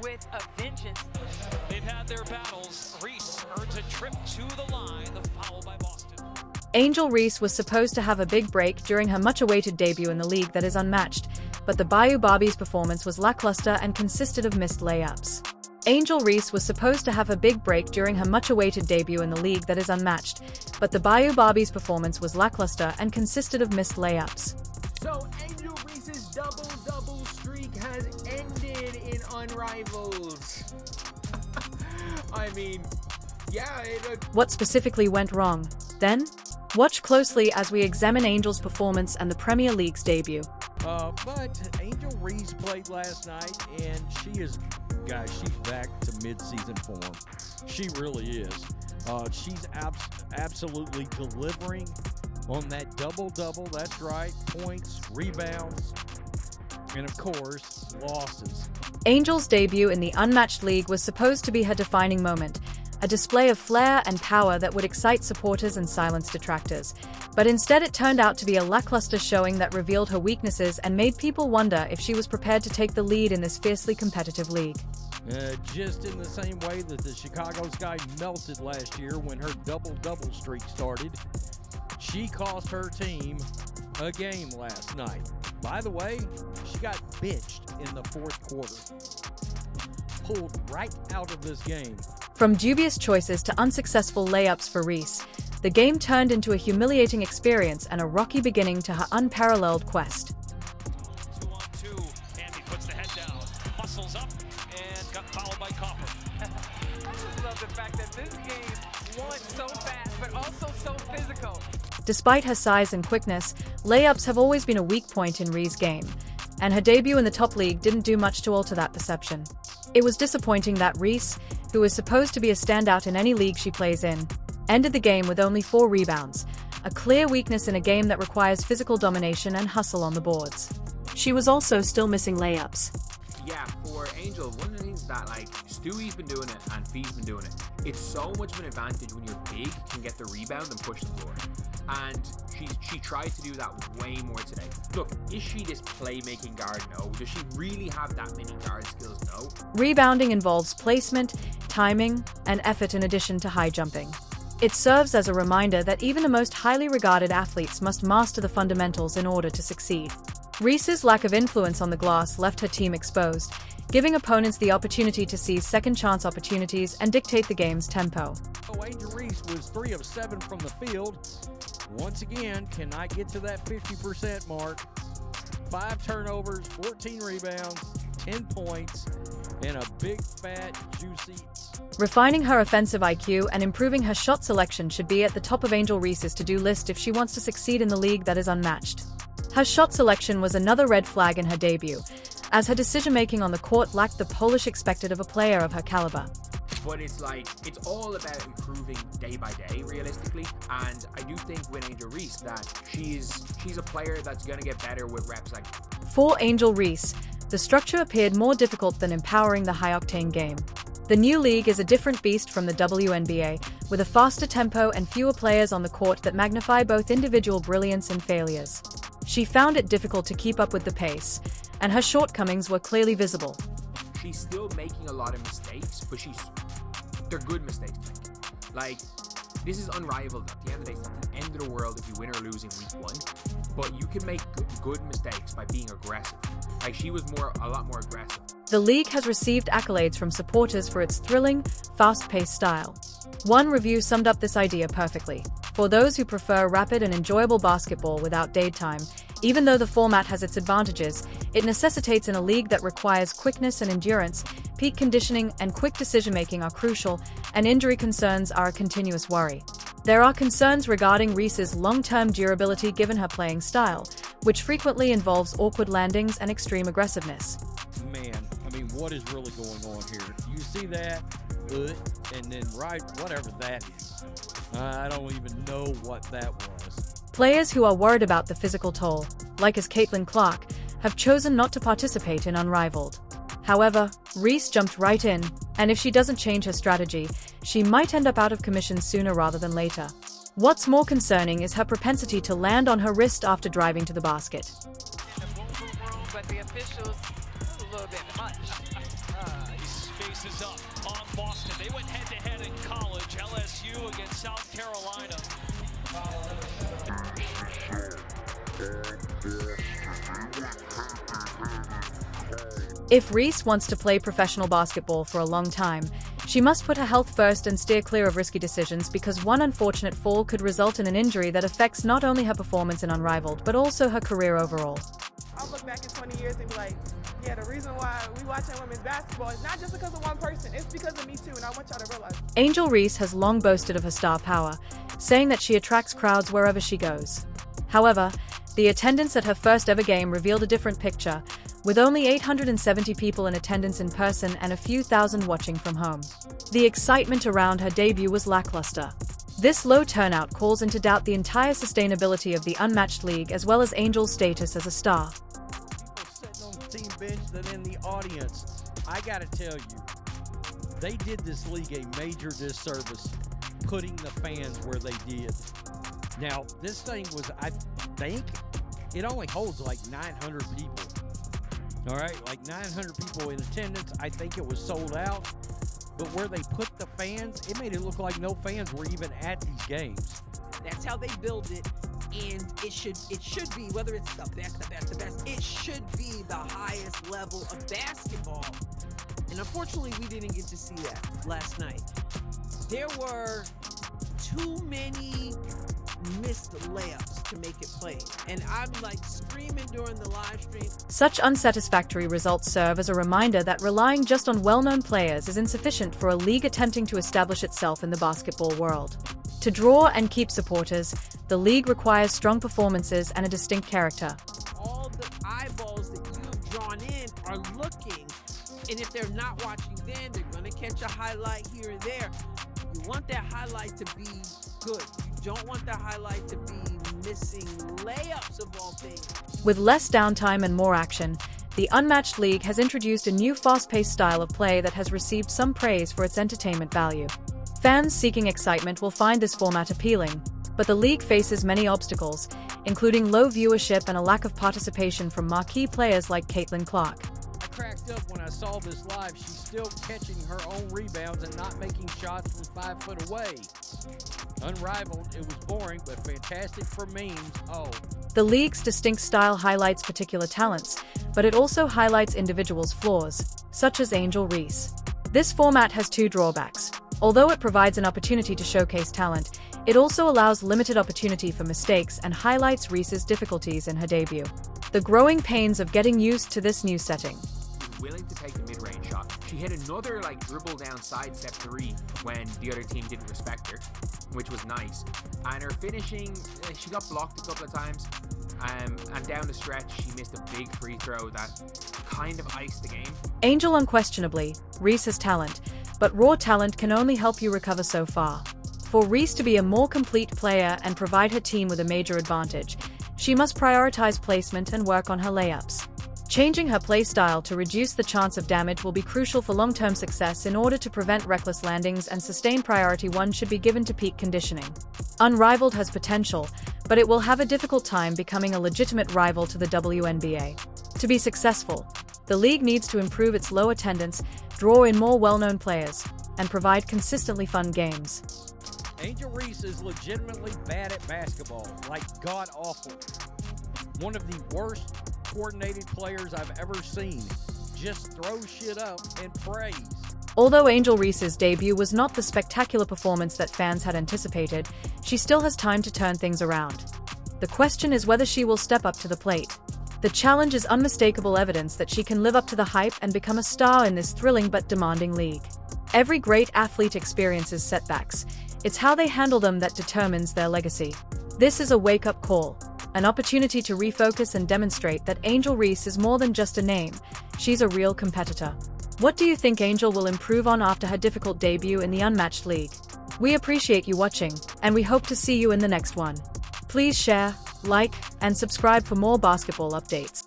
with a vengeance. They've had their battles. Reese earns a trip to the line, the foul by Boston. Angel Reese was supposed to have a big break during her much-awaited debut in the league that is unmatched, but the Bayou Barbie's performance was lackluster and consisted of missed layups. Angel Reese was supposed to have a big break during her much-awaited debut in the league that is unmatched, but the Bayou Barbie's performance was lackluster and consisted of missed layups. So Angel Reese's double-double streak has ended in Unrivaled. I mean, yeah. What specifically went wrong, then? Watch closely as we examine Angel's performance and the Premier League's debut. But Angel Reese played last night, and she's back to mid-season form. She really is. She's absolutely delivering on that double-double. That's right, points, rebounds, and of course, losses. Angel's debut in the unmatched league was supposed to be her defining moment, a display of flair and power that would excite supporters and silence detractors. But instead it turned out to be a lackluster showing that revealed her weaknesses and made people wonder if she was prepared to take the lead in this fiercely competitive league. Just in the same way that the Chicago Sky melted last year when her double-double streak started, she cost her team a game last night. By the way, she got benched in the fourth quarter. Pulled right out of this game. From dubious choices to unsuccessful layups for Reese, the game turned into a humiliating experience and a rocky beginning to her unparalleled quest. 2-on-2, and he puts the head down, hustles up, and got fouled by Copper. I just love the fact that this game won so fast, but also so physical. Despite her size and quickness, layups have always been a weak point in Reese's game, and her debut in the top league didn't do much to alter that perception. It was disappointing that Reese, who is supposed to be a standout in any league she plays in, ended the game with only 4 rebounds, a clear weakness in a game that requires physical domination and hustle on the boards. She was also still missing layups. Yeah, for Angel, one of the things that, like, Stewie's been doing it and Fee's been doing it, it's so much of an advantage when you're big, can get the rebound and push the floor. And she tried to do that way more today. Look, is she this playmaking guard? No. Does she really have that many guard skills? No. Rebounding involves placement, timing, and effort in addition to high jumping. It serves as a reminder that even the most highly regarded athletes must master the fundamentals in order to succeed. Reese's lack of influence on the glass left her team exposed, giving opponents the opportunity to seize second-chance opportunities and dictate the game's tempo. Angel Reese was 3 of 7 from the field. Once again, cannot get to that 50% mark. 5 turnovers, 14 rebounds, 10 points, and a big, fat, juicy. Refining her offensive IQ and improving her shot selection should be at the top of Angel Reese's to-do list if she wants to succeed in the league that is unmatched. Her shot selection was another red flag in her debut, as her decision-making on the court lacked the polish expected of a player of her caliber. But it's all about improving day by day, realistically. And I do think with Angel Reese that she's a player that's going to get better with reps. For Angel Reese, the structure appeared more difficult than empowering the high-octane game. The new league is a different beast from the WNBA, with a faster tempo and fewer players on the court that magnify both individual brilliance and failures. She found it difficult to keep up with the pace, and her shortcomings were clearly visible. She's still making a lot of mistakes, but they're good mistakes. Like, this is unrivaled. At the end of the day, it's not the end of the world if you win or lose in week 1, but you can make good mistakes by being aggressive. Like, she was a lot more aggressive. The league has received accolades from supporters for its thrilling, fast-paced style. One review summed up this idea perfectly. For those who prefer rapid and enjoyable basketball without daytime, even though the format has its advantages, it necessitates in a league that requires quickness and endurance. Peak conditioning and quick decision-making are crucial, and injury concerns are a continuous worry. There are concerns regarding Reese's long-term durability given her playing style, which frequently involves awkward landings and extreme aggressiveness. Man, I mean, what is really going on here? You see that, and then whatever that is. I don't even know what that was. Players who are worried about the physical toll, like as Caitlin Clark, have chosen not to participate in Unrivaled. However, Reese jumped right in, and if she doesn't change her strategy, she might end up out of commission sooner rather than later. What's more concerning is her propensity to land on her wrist after driving to the basket. But the officials a little bit much. He spaces up on Boston. They went head-to-head in college. LSU against South Carolina. If Reese wants to play professional basketball for a long time, she must put her health first and steer clear of risky decisions, because one unfortunate fall could result in an injury that affects not only her performance in Unrivaled, but also her career overall. I'll look back in 20 years and be like, yeah, the reason why we watching women's basketball is not just because of one person, it's because of me too, and I want y'all to realize. Angel Reese has long boasted of her star power, saying that she attracts crowds wherever she goes. However, the attendance at her first ever game revealed a different picture, with only 870 people in attendance in person and a few thousand watching from home. The excitement around her debut was lackluster. This low turnout calls into doubt the entire sustainability of the Unmatched League, as well as Angel's status as a star. People sitting on the team bench than in the audience. I gotta tell you, they did this league a major disservice putting the fans where they did. Now, this thing was, I think, it only holds like 900 people. All right, like 900 people in attendance. I think it was sold out. But where they put the fans, it made it look like no fans were even at these games. That's how they build it, and it should be, whether it's the best, it should be the highest level of basketball. And unfortunately, we didn't get to see that last night. There were too many missed layups to make it play, and I'm like screaming during the live stream. Such unsatisfactory results serve as a reminder that relying just on well-known players is insufficient for a league attempting to establish itself in the basketball world. To draw and keep supporters, the league requires strong performances and a distinct character. All the eyeballs that you've drawn in are looking, and if they're not watching then, they're going to catch a highlight here and there. You want that highlight to be good. You don't want the highlight to be missing layups of all things. With less downtime and more action, the Unmatched League has introduced a new fast-paced style of play that has received some praise for its entertainment value. Fans seeking excitement will find this format appealing, but the league faces many obstacles, including low viewership and a lack of participation from marquee players like Caitlin Clark. I cracked up when I saw this live. She's still catching her own rebounds and not making shots from 5 foot away. Unrivaled, it was boring, but fantastic for memes. Oh. The league's distinct style highlights particular talents, but it also highlights individuals' flaws, such as Angel Reese. This format has two drawbacks. Although it provides an opportunity to showcase talent, it also allows limited opportunity for mistakes and highlights Reese's difficulties in her debut. The growing pains of getting used to this new setting. Willing to take the mid-range shot. She hit another dribble down sidestep 3 when the other team didn't respect her, which was nice. And her finishing, she got blocked a couple of times. And down the stretch, she missed a big free throw that kind of iced the game. Angel unquestionably, Reese has talent, but raw talent can only help you recover so far. For Reese to be a more complete player and provide her team with a major advantage, she must prioritize placement and work on her layups. Changing her play style to reduce the chance of damage will be crucial for long-term success. In order to prevent reckless landings and sustain priority, one should be given to peak conditioning. Unrivaled has potential, but it will have a difficult time becoming a legitimate rival to the WNBA. To be successful, the league needs to improve its low attendance, draw in more well-known players, and provide consistently fun games. Angel Reese is legitimately bad at basketball, like god-awful. One of the worst coordinated players I've ever seen. Just throw shit up and praise. Although Angel Reese's debut was not the spectacular performance that fans had anticipated, she still has time to turn things around. The question is whether she will step up to the plate. The challenge is unmistakable evidence that she can live up to the hype and become a star in this thrilling but demanding league. Every great athlete experiences setbacks. It's how they handle them that determines their legacy. This is a wake-up call. An opportunity to refocus and demonstrate that Angel Reese is more than just a name, she's a real competitor. What do you think Angel will improve on after her difficult debut in the Unmatched League? We appreciate you watching, and we hope to see you in the next one. Please share, like, and subscribe for more basketball updates.